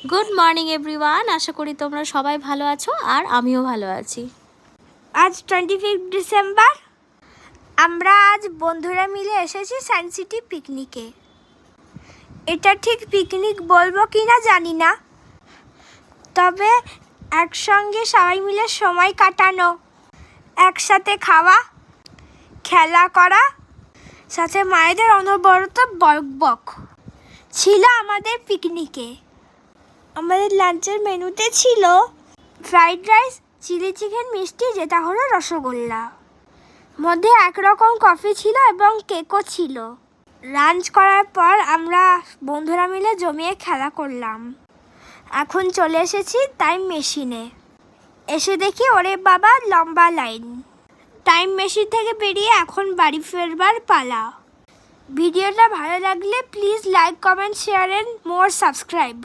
Good morning everyone, আশা করি তোমরা সবাই ভালো আছো আর আমিও ভালো আছি। আজ 25 ডিসেম্বর। আমরা আজ বন্ধুরা মিলে এসেছি সায়েন্স সিটি পিকনিকে। এটা ঠিক পিকনিক বলবো কি না জানি না, তবে একসঙ্গে সবাই মিলে সময় কাটানো, একসাথে খাওয়া, খেলা করা, সাথে মায়েদের অনবরত বকবক ছিল আমাদের পিকনিকে। আমাদের লাঞ্চের মেনুতে ছিল ফ্রাইড রাইস, চিলি চিকেন, মিষ্টি যেটা হলো রসগোল্লা, মধ্যে একরকম কফি ছিল এবং কেকও ছিল। লাঞ্চ করার পর আমরা বন্ধুরা মিলে জমিয়ে খেলা করলাম। এখন চলে এসেছি টাইম মেশিনে। এসে দেখি ওরে বাবা লম্বা লাইন। টাইম মেশিন থেকে বেরিয়ে এখন বাড়ি ফেরবার পালা। ভিডিওটা ভালো লাগলে please like, comment, share and more subscribe.